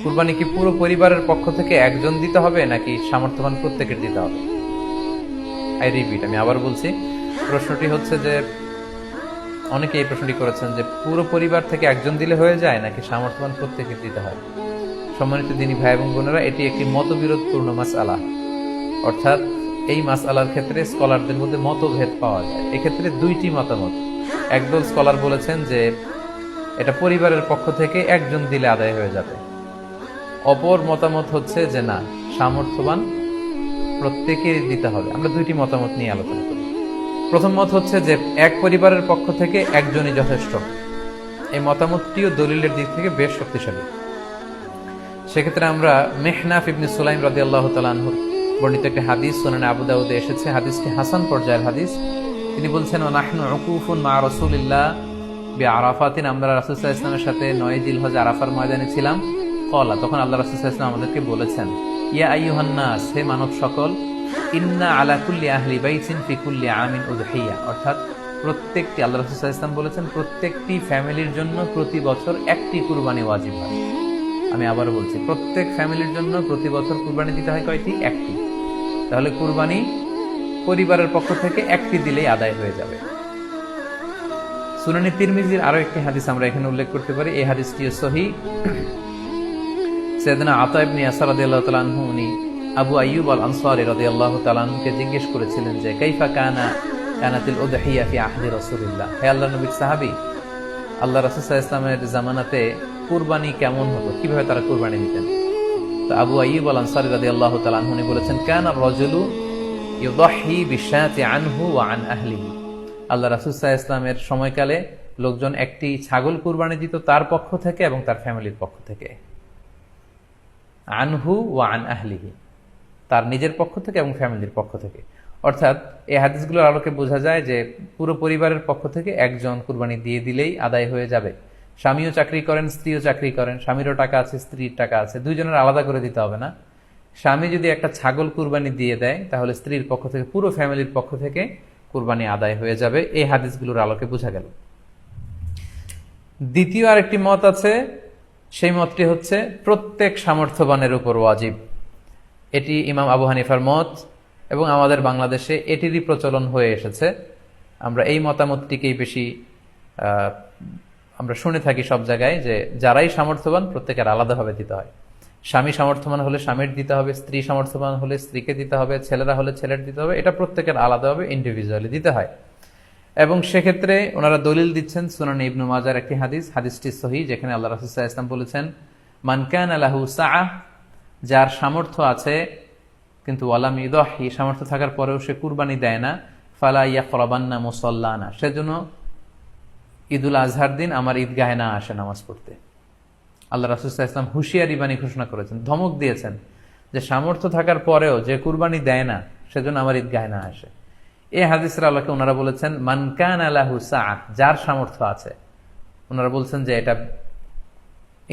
কুরবানি কি পুরো পরিবারের পক্ষ থেকে একজন দিতে হবে নাকি সামর্থ্যবান প্রত্যেকের দিতে হবে? আই রিপিট, আমি আবার বলছি, প্রশ্নটি হচ্ছে যে অনেকে এই প্রশ্নটি করেছেন যে পুরো পরিবার থেকে একজন দিলে হয়ে যায় নাকি সামর্থ্যবান প্রত্যেকের দিতে হয়। সম্মানিত দিনী ভাই এবং বোনেরা, এটি একটি মতবিরোধপূর্ণ মাসআলা, অর্থাৎ এই মাসআলার ক্ষেত্রে স্কলারদের মধ্যে মতভেদ পাওয়া যায়। এক্ষেত্রে দুইটি মতামত। একদল স্কলার বলেছেন যে এটা পরিবারের পক্ষ থেকে একজন দিলে আদায় হয়ে যাবে। অপর মতামত হচ্ছে যে না, সামর্থ্যবান প্রত্যেকেরই দিতে হবে। আমরা দুইটি মতামত নিয়ে আলোচনা করি। প্রথম মত হচ্ছে যে এক পরিবারের পক্ষ থেকে একজনই যথেষ্ট। এই মতামতটিও দলিলের দিক থেকে বেশ শক্তিশালী। সেক্ষেত্রে আমরা মেহনাফ ইবনে সুলাইম রাদিয়াল্লাহু তাআলা আনহু বর্ণিত একটি হাদিস সুনানে আবু দাউদে এসেছে, হাদিসটি হাসান পর্যায়ের হাদিস। তিনি বলছেন, ওয়া নাহনু উকুফুন মা রাসূলিল্লাহ বিআরাফাতিন, আমরা রাসূল সাল্লাল্লাহু আলাইহি ওয়াসাল্লামের সাথে 9 জিলহজ আরাফার ময়দানে ছিলাম। ক্বালা, তখন আল্লাহ রাসূল সাল্লাল্লাহু আলাইহি ওয়াসাল্লাম আমাদেরকে বলেছেন, ইয়া আইয়ুহান নাস, হে মানব সকল, ইন্না আলা কুল্লি আহলি বাইতিন ফি কুল্লি আমিন উযহিয়া, অর্থাৎ প্রত্যেকটি, আল্লাহ রাসূল সাল্লাল্লাহু আলাইহি ওয়াসাল্লাম বলেছেন, প্রত্যেকটি ফ্যামিলির জন্য প্রতি বছর একটি কুরবানি ওয়াজিব হয়। আমি আবার বলছি, প্রত্যেক ফ্যামিলির জন্য প্রতি বছর কুরবানি দিতে হয় কয়টি? একটি। তাহলে কুরবানি পরিবারের পক্ষ থেকে একটি দিলেই আদায় হয়ে যাবে। সুনানি তিরমিজির আরো একটি হাদিস আমরা এখানে উল্লেখ করতে পারি। এই হাদিসটিও সহিহ। সাইয়েদনা আতা ইবনে ইয়াসার রাদিয়াল্লাহু তাআলা আনহু, উনি আবু আইয়ুব আল আনসারী রাদিয়াল্লাহু তাআলা আনহুকে জিজ্ঞেস করেছিলেন যে কাইফা কানাতিল উযহিয়া ফি আহদি রাসূলিল্লাহ, হে আল্লাহর নবীর সাহাবী, আল্লাহ রাসূল সাল্লাল্লাহু আলাইহি ওয়াসাল্লামের জামানাতে কুরবানি কেমন হতো, কিভাবে তারা কুরবানি দিতেন? তো আবু আইয়ুব আল আনসারী রাদিয়াল্লাহু তাআলা আনহু বলেছেন, কানা রাজুলু ইউদাহি বিশাতি আনহু ওয়া আন আহলিহি, আল্লাহ রাসূল সাল্লাল্লাহু আলাইহি ওয়াসাল্লামের সময়কালে লোকজন একটি ছাগল কুরবানি দিত তার পক্ষ থেকে এবং তার ফ্যামিলির পক্ষ থেকে। আনহু ওয়া আন আহলিহি, তার নিজের পক্ষ থেকে এবং ফ্যামিলির পক্ষ থেকে। অর্থাৎ এই হাদিসগুলোর আলোকে বোঝা যায় যে পুরো পরিবারের পক্ষ থেকে একজন কুরবানি দিয়ে দিলেই আদায় হয়ে যাবে। স্বামীও চাকরি করেন, স্ত্রীও চাকরি করেন, স্বামীরও টাকা আছে, স্ত্রীর টাকা আছে, দুইজনের আলাদা করে দিতে হবে না। স্বামী যদি একটা ছাগল কুরবানি দিয়ে দেয় তাহলে স্ত্রীর পক্ষ থেকে, পুরো ফ্যামিলির পক্ষ থেকে কুরবানি আদায় হয়ে যাবে। এই হাদিসগুলোর আলোকে বোঝা গেল। দ্বিতীয় আরেকটি মত আছে, সেই মতটি হচ্ছে প্রত্যেক সামর্থ্যবানের উপর ওয়াজিব। এটি ইমাম আবু হানিফার মত এবং আমাদের বাংলাদেশে এটিরই প্রচলন হয়ে এসেছে। আমরা এই মতামতটিকেই বেশি আমরা শুনে থাকি সব জায়গায়, যে যারাই সামর্থ্যবান প্রত্যেকের আলাদাভাবে দিতে হয়। স্বামী সামর্থ্যবান হলে স্বামীর দিতে হবে, স্ত্রী সামর্থ্যবান হলে স্ত্রীকে দিতে হবে, ছেলেরা হলে ছেলের দিতে হবে। এটা প্রত্যেকের আলাদাভাবে ইন্ডিভিজুয়ালি দিতে হয়। এবং সেক্ষেত্রে ওনারা দলিল দিচ্ছেন সুনানে ইবনু মাজার একটি হাদিস, হাদিসটি সহিহ, যেখানে আল্লাহ রাসূল সাল্লাল্লাহু আলাইহি ওয়াসাল্লাম বলেছেন, মান কানা লাহু সাআহ, যার সামর্থ্য আছে কিন্তু ওয়ালাম ইউদাহি, সামর্থ্য থাকার পরেও সে কুরবানি দেয় না, ফালা ইয়াকরাবান্না মুসাল্লানা, সেজন্য ঈদুল আজহার দিন আমার ঈদগাহে না আসে নামাজ পড়তে। আল্লাহ রাসূল সাল্লাল্লাহু আলাইহি ওয়াসাল্লাম হুঁশিয়ারি বাণী ঘোষণা করেছেন, ধমক দিয়েছেন যে সামর্থ্য থাকার পরেও যে কুরবানি দেয় না সেজন্য আমার ঈদগাহে না আসে। এই হাদিসের আলোকে ওনারা বলেছেন মান কানা লাহু সাআহ, যার সামর্থ্য আছে। ওনারা বলছেন যে এটা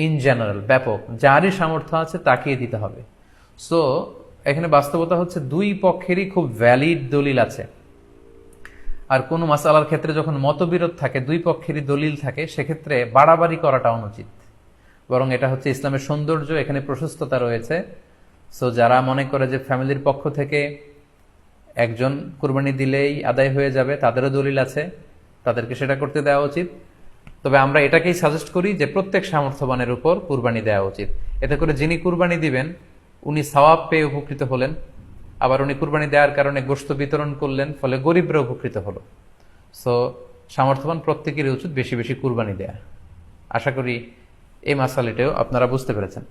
ইন জেনারেল, ব্যাপক, যারই সামর্থ্য আছে তাকেই দিতে হবে। সো এখানে বাস্তবতা হচ্ছে দুই পক্ষেরই খুব ভ্যালিড দলিল আছে। আর কোন মাসআলার ক্ষেত্রে যখন মতবিরোধ থাকে, দুই পক্ষেরই দলিল থাকে, সেক্ষেত্রে বাড়াবাড়ি করাটা অনুচিত। বরং এটা হচ্ছে ইসলামের সৌন্দর্য, এখানে প্রশস্ততা রয়েছে। সো যারা মনে করে যে ফ্যামিলির পক্ষ থেকে একজন কুরবানি দিলেই আদায় হয়ে যাবে, তাদেরও দলিল আছে, তাদেরকে সেটা করতে দেওয়া উচিত। তবে আমরা এটাকেই সাজেস্ট করি যে প্রত্যেক সামর্থ্যবানের উপর কুরবানি দেওয়া উচিত। এতে করে যিনি কুরবানি দিবেন উনি সওয়াব পেয়ে উপকৃত হলেন, আবার উনি কুরবানি দেওয়ার কারণে গোশত বিতরণ করলেন, ফলে গরিবরা উপকৃত হলো। সো সামর্থ্যবান প্রত্যেকেরই উচিত বেশি বেশি কুরবানি দেয়া। আশা করি এই মাসালাটাও আপনারা বুঝতে পেরেছেন।